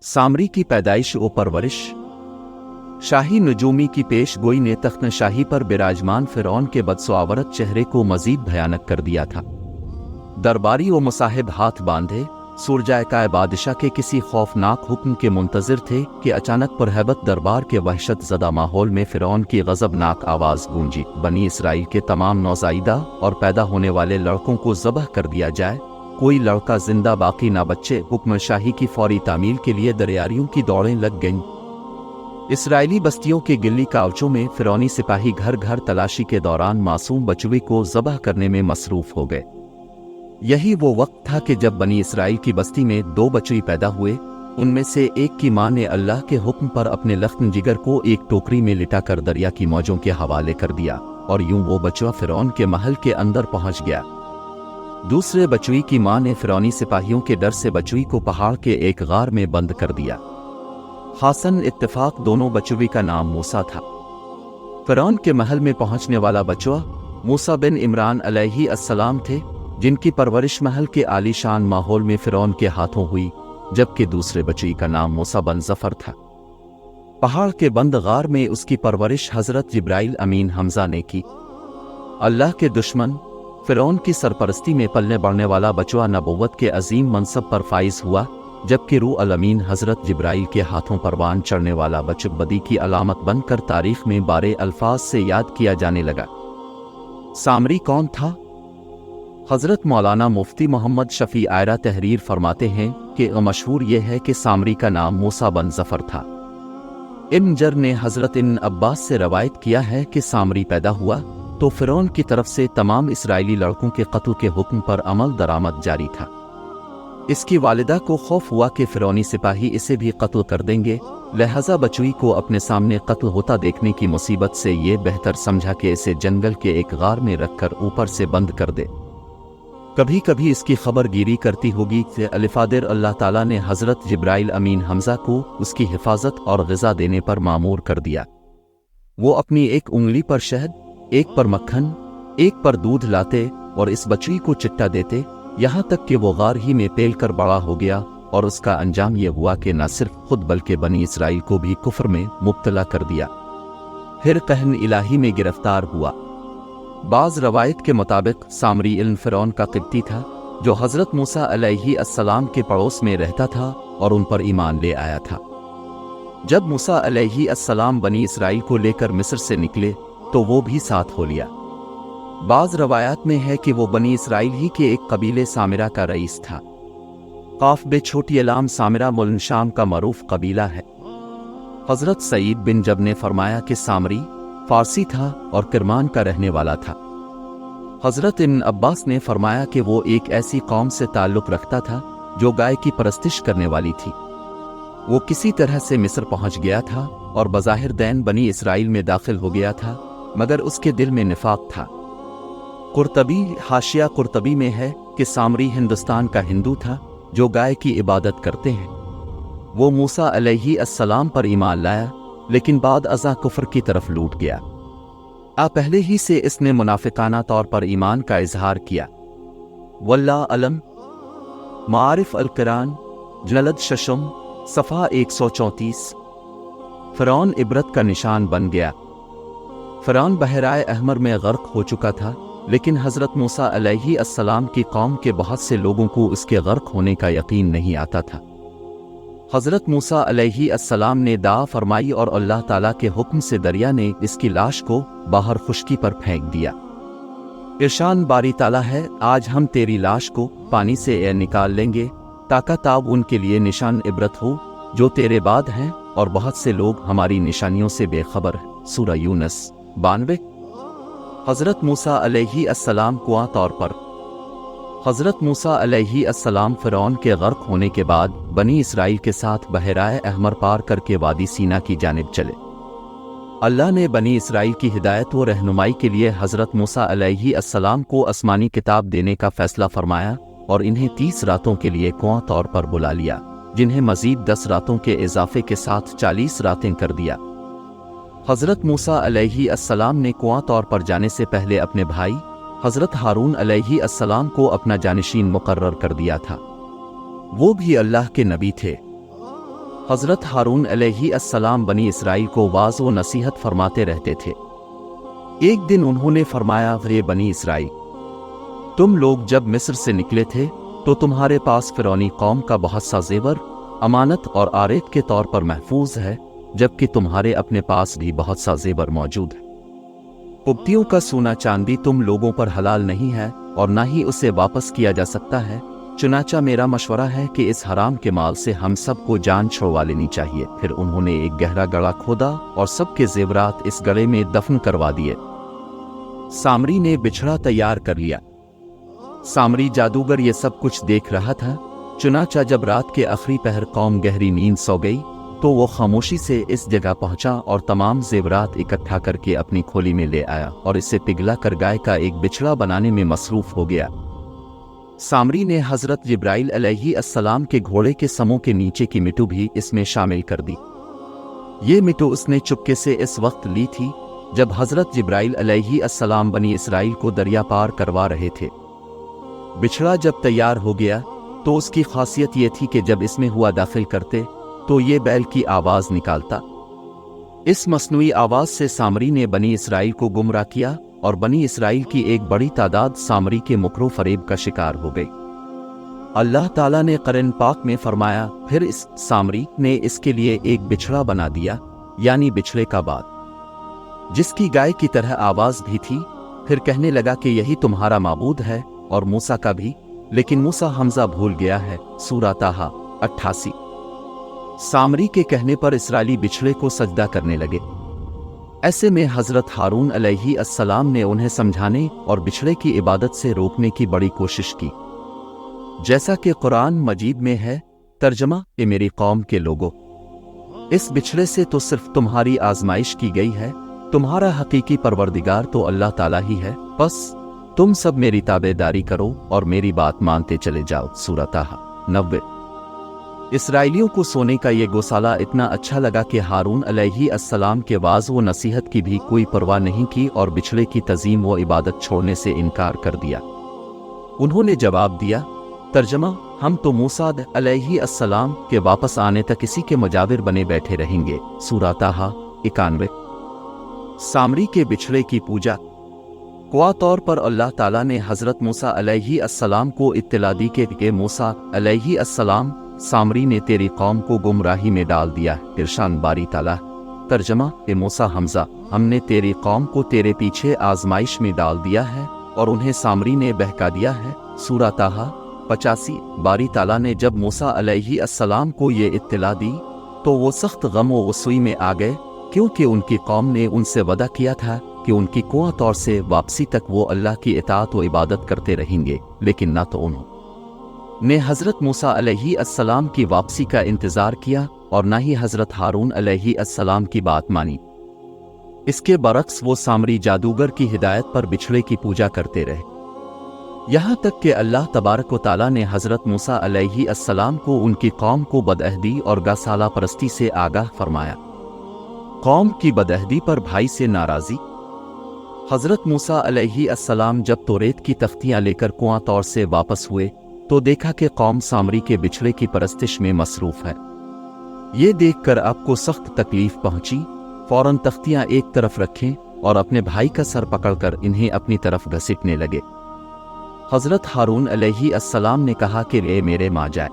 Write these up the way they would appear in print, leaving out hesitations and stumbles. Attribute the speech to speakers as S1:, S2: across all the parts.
S1: सामरी की पैदाइश व परवरिश। शाही नजूमी की पेश गोई ने तख्त शाही पर बिराजमान फिरौन के बदसुआवरत चेहरे को मजीद भयानक कर दिया था। दरबारी व मुसाहिब हाथ बांधे सुरजायका बादशाह के किसी खौफनाक हुक्म के मुंतजिर थे कि अचानक पुरहैबत दरबार के वहशत ज़दा माहौल में फिरौन की गज़बनाक आवाज़ गूंजी, बनी इसराइल के तमाम नौज़ाइदा और पैदा होने वाले लड़कों को ज़बह कर दिया जाए, कोई लड़का जिंदा बाकी ना बच्चे। हुक्म शाही की फौरी तामील के लिए दरियारियों की दौड़ें लग गईं। इसराइली बस्तियों के गिल्ली कावचों में फिरौनी सिपाही घर घर तलाशी के दौरान मासूम बचवे को ज़बह करने में मसरूफ़ हो गए। यही वो वक्त था कि जब बनी इसराइल की बस्ती में 2 बच्चे पैदा हुए। उनमें से एक की मां ने अल्लाह के हुक्म पर अपने लख्न जिगर को एक टोकरी में लिटाकर दरिया की मौजों के हवाले कर दिया और यूं वो बचवा फिरौन के महल के अंदर पहुंच गया। दूसरे बचवी की मां ने फिरौनी सिपाहियों के डर से बचवी को पहाड़ के एक गार में बंद कर दिया। हासन इत्तेफाक दोनों बचवी का नाम मूसा था। फिरौन के महल में पहुंचने वाला बचवा मूसा बिन इमरान अलैहि अस्सलाम थे, जिनकी परवरिश महल के आलीशान माहौल में फिरौन के हाथों हुई, जबकि दूसरे बच्ची का नाम मूसा बन जफर था। पहाड़ के बंद गार में उसकी परवरिश हजरत जिब्राइल अमीन हमजा ने की। अल्लाह के दुश्मन फिरौन की सरपरस्ती में पलने बढ़ने वाला बचवा नबुव्वत के अजीम मनसब पर फाइज हुआ, जबकि रूह अल अमीन हजरत जिब्राइल के हाथों परवान चढ़ने वाला बच्चा बदी की अलामत बनकर तारीख में बारे अल्फाज से याद किया जाने लगा। सामरी कौन था? हजरत मौलाना मुफ्ती मोहम्मद शफी आयरा तहरीर फरमाते हैं कि मशहूर यह है कि सामरी का नाम मूसा बन जफर था। इब्न जर ने हजरत इब्न अब्बास से रवायत किया है कि सामरी पैदा हुआ तो फिरौन की तरफ से तमाम इसराइली लड़कों के कत्ल के हुक्म पर अमल दरामद जारी था। इसकी वालिदा को खौफ हुआ कि फिरौनी सिपाही इसे भी कत्ल कर देंगे, लिहाजा बचवी को अपने सामने कत्ल होता देखने की मुसीबत से ये बेहतर समझा कि इसे जंगल के एक गार में रखकर ऊपर से बंद कर दे। कभी कभी इसकी खबर गिरी करती होगी कि अलिफादिर अल्लाह ताला ने हजरत जिब्राइल अमीन हमजा को उसकी हिफाजत और ग़िज़ा देने पर मामूर कर दिया। वो अपनी एक उंगली पर शहद, एक पर मक्खन, एक पर दूध लाते और इस बच्ची को चिट्टा देते, यहाँ तक कि वो गार ही में पेल कर बड़ा हो गया और उसका अंजाम ये हुआ कि न सिर्फ खुद बल्कि बनी इसराइल को भी कुफ्र में मुब्तला कर दिया। फिर कहन इलाही में गिरफ्तार हुआ। बाज़ रवायत के मुताबिक सामरी इल्म फिरौन का क़िब्ती था, जो हज़रत मूसा अलैहि अस्सलाम के पड़ोस में रहता था और उन पर ईमान ले आया था। जब मूसा अलैहि अस्सलाम बनी इसराइल को लेकर मिस्र से निकले तो वो भी साथ हो लिया। बाज़ रवायात में है कि वो बनी इसराइल ही के एक कबीले सामिरा का रईस था। काफ बे छोटी अलाम सामिरा मुल्न शाम का मरूफ कबीला है। हज़रत सईद बिन जब ने फरमाया कि सामरी फारसी था और किरमान का रहने वाला था। हज़रत इब्न अब्बास ने फरमाया कि वो एक ऐसी कौम से ताल्लुक़ रखता था जो गाय की परस्तिश करने वाली थी। वो किसी तरह से मिस्र पहुंच गया था और बज़ाहिर दैन बनी इसराइल में दाखिल हो गया था, मगर उसके दिल में निफाक था। कुर्तबी हाशिया कुर्तबी में है कि सामरी हिंदुस्तान का हिंदू था जो गाय की इबादत करते हैं। वो मूसा अलैहि अस्सलाम पर ईमान लाया, लेकिन बाद अज़ा कुफ्र की तरफ लूट गया। पहले ही से इसने मुनाफिकाना तौर पर ईमान का इजहार किया। वल्लाह अलम। मारिफ अल कुरान जलद शशम सफ़ा 134। फिरौन इबरत का निशान बन गया। फिरौन बहराए अहमर में गर्क हो चुका था, लेकिन हज़रत मूसा अलैहि अस्सलाम की कौम के बहुत से लोगों को उसके गर्क होने का यकीन नहीं आता था। हज़रत मूसा अलैहि अस्सलाम ने दावा फरमाई और अल्लाह ताला के हुक्म से दरिया ने इसकी लाश को बाहर खुश्की पर फेंक दिया। इरशान बारी ताला है, आज हम तेरी लाश को पानी से निकाल लेंगे ताकि ताब उनके लिए निशान इबरत हो जो तेरे बाद हैं, और बहुत से लोग हमारी निशानियों से बेखबर हैं। सूरा यूनस 92। हज़रत मूसा अलैहि अस्सलाम कुआं तौर पर। हज़रत मूसा अलैहि अस्सलाम फ़िरौन के गर्क होने के बाद बनी इसराइल के साथ बहराए अहमर पार करके वादी सीना की जानिब चले। अल्लाह ने बनी इसराइल की हिदायत व रहनुमाई के लिए हज़रत मूसा अलैहि अस्सलाम को आसमानी किताब देने का फ़ैसला फरमाया और इन्हें 30 रातों के लिए कुआं तौर पर बुला लिया, जिन्हें मज़ीद 10 रातों के इजाफे के साथ 40 रातें कर दिया। हज़रत मूसा अलैहि अस्सलाम ने कुआं तौर पर जाने से पहले अपने भाई हज़रत हारून अलैहि अस्सलाम को अपना जानिशीन मुकर्रर कर दिया था। वो भी अल्लाह के नबी थे। हज़रत हारून अलैहिस्सलाम बनी इसराइल को वाज़ व नसीहत फरमाते रहते थे। एक दिन उन्होंने फरमाया, रे बनी इसराइल, तुम लोग जब मिस्र से निकले थे तो तुम्हारे पास फ़िरौनी कौम का बहुत सा ज़ेवर अमानत और आरेत के तौर पर महफूज है, जबकि तुम्हारे अपने पास भी बहुत सा ज़ेवर मौजूद है। कुब्तियों का सोना चांदी तुम लोगों पर हलाल नहीं है और ना ही उसे वापस किया जा सकता है, चुनाचा मेरा मशवरा है कि इस हराम के माल से हम सबको जान छुड़वा लेनी चाहिए। फिर उन्होंने एक गहरा गड़ा खोदा और सबके जेवरात इस गड़े में दफन करवा दिए। सामरी ने बिछड़ा तैयार कर लिया। सामरी जादूगर ये सब कुछ देख रहा था। चुनाचा जब रात के आखिरी पहर कौम गहरी नींद सो गई तो वो खामोशी से इस जगह पहुंचा और तमाम जेवरात इकट्ठा करके अपनी खोली में ले आया और इसे पिघला कर गाय का एक बिछड़ा बनाने में मसरूफ हो गया। सामरी ने हज़रत जिब्राइल अलैहिस्सलाम के घोड़े के समूह के नीचे की मिट्टू भी इसमें शामिल कर दी। ये मिट्टू उसने चुपके से इस वक्त ली थी जब हज़रत जिब्राइल अलैहिस्सलाम बनी इसराइल को दरिया पार करवा रहे थे। बिछड़ा जब तैयार हो गया तो उसकी खासियत ये थी कि जब इसमें हुआ दाखिल करते तो ये बैल की आवाज़ निकालता। इस मसनूई आवाज़ से सामरी ने बनी इसराइल को गुमराह किया और बनी इसराइल की एक बड़ी तादाद सामरी के मुकरो फरेब का शिकार हो गई। अल्लाह ताला ने कुरान पाक में फरमाया, फिर इस सामरी ने इसके लिए एक बिछड़ा बना दिया, यानी बिछड़े का बात, जिसकी गाय की तरह आवाज़ भी थी। फिर कहने लगा कि यही तुम्हारा माबूद है और मूसा का भी, लेकिन मूसा हमजा भूल गया है। सूरह ताहा 88। सामरी के कहने पर इसराइली बिछड़े को सजदा करने लगे। ऐसे में हज़रत हारून अलैहिस्सलाम ने उन्हें समझाने और बिछड़े की इबादत से रोकने की बड़ी कोशिश की। जैसा कि कुरान मजीद में है, तर्जमा, ए मेरी कौम के लोगो, इस बिछड़े से तो सिर्फ तुम्हारी आजमाइश की गई है, तुम्हारा हकीकी परवरदिगार तो अल्लाह ताला ही है, बस तुम सब मेरी ताबेदारी करो और मेरी बात मानते चले जाओ। सूरह ताहा 90। इसराइलियों को सोने का ये गौसाला इतना अच्छा लगा कि हारून अलैहिस्सलाम के वाज़ व नसीहत की भी कोई परवाह नहीं की और बिछड़े की तज़ीम व इबादत छोड़ने से इनकार कर दिया। उन्होंने जवाब दिया, तर्जमा, हम तो मूसा अलैहिस्सलाम के वापस आने तक इसी के मुजाविर बने बैठे रहेंगे। सूरह ताहा 91। सामरी के बिछड़े की पूजा। क़ुआ तौर पर अल्लाह ताला ने हज़रत मूसा अलैहिस्सलाम को इत्तला दी कि मूसा अलैहिस्सलाम, सामरी ने तेरी कौम को गुमराही में डाल दिया। इरशाद बारी ताला, तर्जमा, ए मूसा हमजा, हमने तेरी कौम को तेरे पीछे आजमाइश में डाल दिया है और उन्हें सामरी ने बहका दिया है। सूरह ताहा 85। बारी ताला ने जब मूसा अलैहिस्सलाम को ये इत्तला दी तो वो सख्त गम व गुस्से में आ गए, क्योंकि उनकी कौम ने उनसे वादा किया था कि उनकी क़ुआ तौर से वापसी तक वो अल्लाह की इताअत व इबादत करते रहेंगे, लेकिन ना तो उन्होंने हज़रत मूसा अलैहिस्सलाम की वापसी का इंतज़ार किया और ना ही हज़रत हारून अलैहिस्सलाम की बात मानी। इसके बरक्स वो सामरी जादूगर की हिदायत पर बिछड़े की पूजा करते रहे, यहाँ तक कि अल्लाह तबारक व तआला ने हज़रत मूसा अलैहिस्सलाम को उनकी कौम को बदअहदी और गौसाला परस्ती से आगाह फरमाया। कौम की बदअहदी पर भाई से नाराज़ी। हज़रत मूसा अलैहिस्सलाम जब तौरेत की तख्तियाँ लेकर क़ुआ तौर से वापस हुए तो देखा कि कौम सामरी के बिछड़े की परस्तिश में मसरूफ़ है। ये देखकर आपको सख्त तकलीफ पहुंची। फौरन तख्तियाँ एक तरफ रखें और अपने भाई का सर पकड़कर इन्हें अपनी तरफ घसीटने लगे। हज़रत हारून अलैहिस्सलाम ने कहा कि ए मेरे माँ जाए,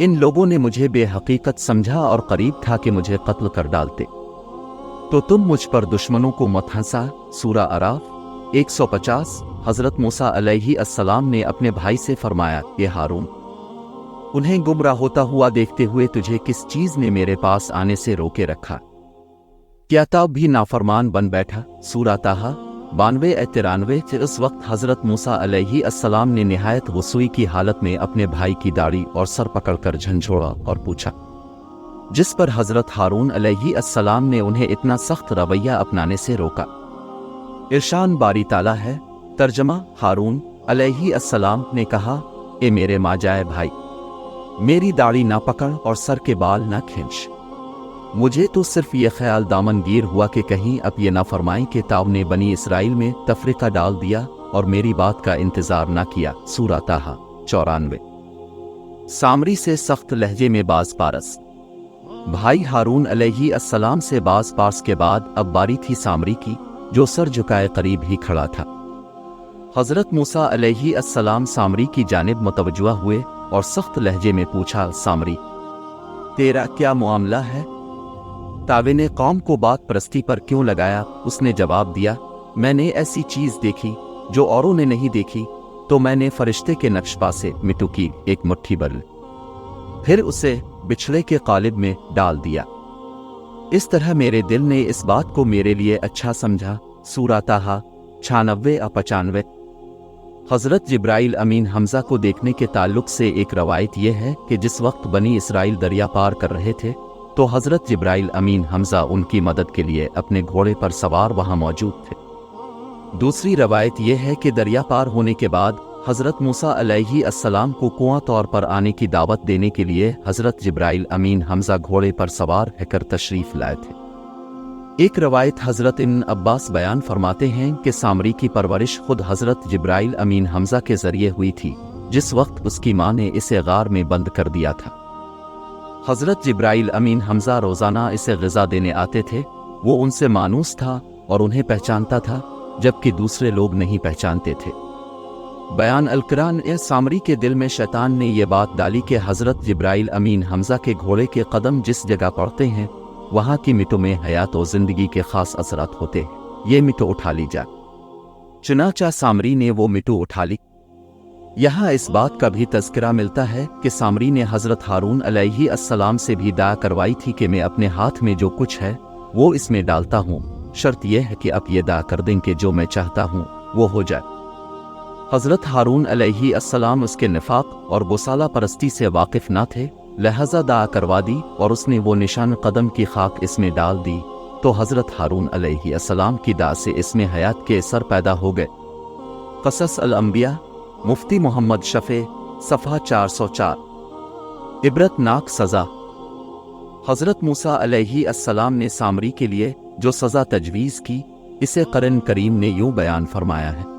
S1: इन लोगों ने मुझे बेहकीकत समझा और करीब था कि मुझे कत्ल कर डालते, तो तुम मुझ पर दुश्मनों को मत हंसा। सूरह अराफ 150। हज़रत मूसा अलैहिस्सलाम ने अपने भाई से फरमाया, ये हारून, उन्हें गुमराह होता हुआ देखते हुए तुझे किस चीज़ ने मेरे पास आने से रोके रखा? क्या तब भी नाफरमान बन बैठा? सूरह ताहा 92-93। उस वक्त हज़रत मूसा अलैहिस्सलाम ने निहायत गुस्से की हालत में अपने भाई की दाढ़ी और सर पकड़कर झंझोड़ा और पूछा, जिस पर हज़रत हारून अलैहिस्सलाम ने उन्हें इतना सख्त रवैया अपनाने से रोका। इरशाद बारी ताला है, तर्जमा, हारून अलैहिस्सलाम ने कहा, ए मेरे माँ जाए भाई, मेरी दाढ़ी ना पकड़ और सर के बाल ना खींच। मुझे तो सिर्फ ये ख्याल दामनगीर हुआ कि कहीं अब ये नाफरमाई के ताव ने बनी इसराइल में तफरीका डाल दिया और मेरी बात का इंतजार ना किया। सूरह ताहा 94। सामरी से सख्त लहजे में बाज पारस। भाई हारून अलैहि अस्सलाम से बाज पास के बाद अब बारी थी सामरी की, जो सर झुकाए करीब ही खड़ा था। हजरत मूसा अलैहि अस्सलाम सामरी की जानिब मुतवज्जह हुए और सख्त लहजे में पूछा, सामरी तेरा क्या मामला है? तावे ने कौम को बात परस्ती पर क्यों लगाया? उसने जवाब दिया, मैंने ऐसी चीज देखी जो औरों ने नहीं देखी, तो मैंने फरिश्ते के नक्शपा से मिट्टी की एक मुट्ठी भर फिर उसे बिछड़े के कालिब में डाल दिया। इस तरह मेरे दिल ने इस बात को मेरे लिए अच्छा समझा। सूरा ताहा 96-95। हजरत जिब्राइल अमीन हमजा को देखने के ताल्लुक से एक रवायत यह है कि जिस वक्त बनी इसराइल दरिया पार कर रहे थे तो हजरत जिब्राइल अमीन हमजा उनकी मदद के लिए अपने घोड़े पर सवार वहां मौजूद थे। दूसरी रवायत यह है कि दरिया पार होने के बाद हजरत मूसा अलैहि अस्सलाम को कुआं तौर पर आने की दावत देने के लिए हजरत जिब्राइल अमीन हमजा घोड़े पर सवार होकर तशरीफ लाए थे। एक रवायत हजरत इब्न अब्बास बयान फरमाते हैं कि सामरी की परवरिश खुद हजरत जिब्राइल अमीन हमजा के जरिए हुई थी, जिस वक्त उसकी मां ने इसे गार में बंद कर दिया था। हजरत जिब्राइल अमीन हमजा रोजाना इसे ग़िज़ा देने आते थे। वो उनसे मानूस था और उन्हें पहचानता था, जबकि दूसरे लोग नहीं पहचानते थे। बयान अल-कुरान सामरी के दिल में शैतान ने यह बात डाली कि हजरत जिब्राइल अमीन हमजा के घोड़े के कदम जिस जगह पड़ते हैं वहां की मिट्टी में हयात और जिंदगी के खास असरात होते हैं, ये मिट्टी उठा ली जा। चुनाचा सामरी ने वो मिट्टी उठा ली। यहाँ इस बात का भी तज़किरा मिलता है कि सामरी ने हजरत हारून अलैहि अस्सलाम से भी दुआ करवाई थी कि मैं अपने हाथ में जो कुछ है वो इसमें डालता हूँ, शर्त यह है कि अब ये दुआ कर दें कि जो मैं चाहता हूँ वो हो जाए। हजरत हारून अलैहि अस्सलाम उसके निफाक और गुसाला परस्ती से वाकिफ न थे, लिहाजा दुआ करवा दी और उसने वो निशान कदम की खाक इसमें डाल दी, तो हजरत हारून अलैहि अस्सलाम की दुआ से इसमें हयात के असर पैदा हो गए। क़सस अल-अंबिया मुफ्ती मोहम्मद शफे सफ़हा 404। इबरतनाक सज़ा। हजरत मूसा अलैहि अस्सलाम ने सामरी के लिए जो सज़ा तजवीज़ की, इसे कुरान करीम ने यूं बयान फरमाया है।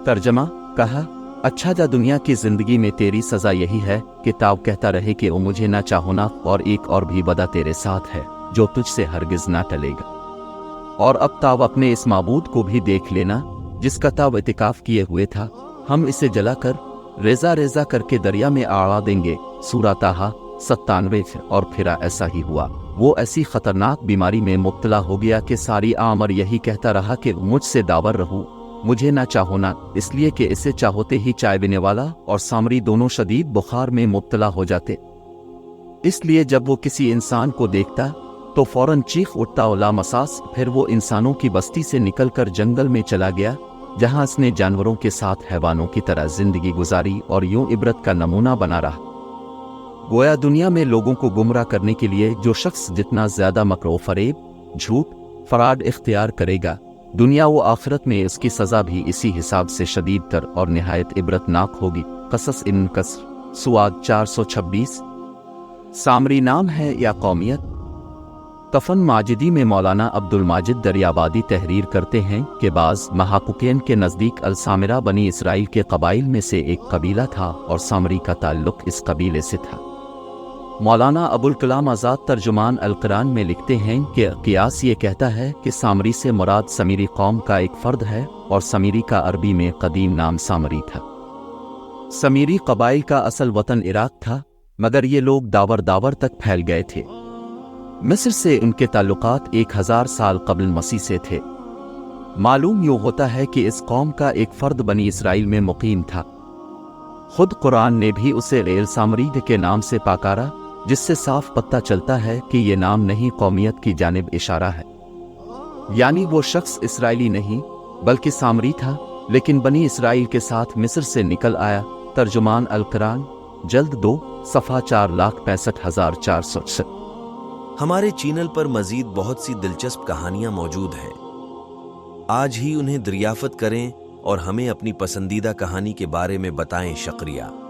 S1: तर्जमा, कहा, अच्छा जा दुनिया की जिंदगी में तेरी सजा यही है कि ताव कहता रहे कि ओ मुझे ना चाहो ना, और एक और भी वदा तेरे साथ है जो तुझसे हरगिज ना टलेगा। और अब ताव अपने इस माबूद को भी देख लेना जिसका ताव इतिकाफ किए हुए था, हम इसे जलाकर रेजा रेजा करके दरिया में आड़ा देंगे। सूरा ताहा 97। और फिर ऐसा ही हुआ। वो ऐसी खतरनाक बीमारी में मुब्तला हो गया कि सारी आमर यही कहता रहा कि मुझसे दावर रहूं, मुझे ना चाहो ना, इसलिए कि इसे चाहते ही चाय पीने वाला और सामरी दोनों शदीद बुखार में मुब्तला हो जाते। इसलिए जब वो किसी इंसान को देखता तो फौरन चीख उठता ओला मसास। फिर वो इंसानों की बस्ती से निकलकर जंगल में चला गया, जहां उसने जानवरों के साथ हैवानों की तरह जिंदगी गुजारी और यूं इबरत का नमूना बना रहा। गोया दुनिया में लोगों को गुमराह करने के लिए जो शख्स जितना ज्यादा मकरो फरेब, झूठ, फराड इख्तियार करेगा, दुनिया व आखिरत में इसकी सजा भी इसी हिसाब से शदीद तर और निहायत इबरतनाक होगी। क़सस इब्न कस्र सुआद 426। सामरी नाम है या कौमियत? कफन माजिदी में मौलाना अब्दुल माजिद दरियाबादी तहरीर करते हैं कि बाज़ महाकुकैन के नज़दीक अल-सामिरा बनी इसराइल के कबाइल में से एक कबीला था और सामरी का ताल्लुक इस कबीले से था। मौलाना अबुल कलाम आज़ाद तर्जुमान अल-कुरान में लिखते हैं कि क़ियास ये कहता है कि सामरी से मुराद समीरी कौम का एक फ़र्द है और समीरी का अरबी में कदीम नाम सामरी था। समीरी कबाइल का असल वतन इराक था, मगर ये लोग दावर दावर तक फैल गए थे। मिस्र से उनके ताल्लुकात 1000 साल क़ब्ल मसीह से थे। मालूम यूँ होता है कि इस कौम का एक फ़र्द बनी इसराइल में मुकीम था। खुद कुरान ने भी उसे एल सामरी के नाम से पुकारा, जिससे साफ पता चलता है कि ये नाम नहीं कौमियत की जानिब इशारा है। यानी वो शख्स इसराइली नहीं बल्कि सामरी था, लेकिन बनी इसराइल के साथ मिस्र से निकल आया। तर्जुमान अल-कुरान जल्द 2 सफ़हा 4,65,460।
S2: हमारे चैनल पर मजीद बहुत सी दिलचस्प कहानियां मौजूद हैं। आज ही उन्हें दरियाफत करें और हमें अपनी पसंदीदा कहानी के बारे में बताएं। शुक्रिया।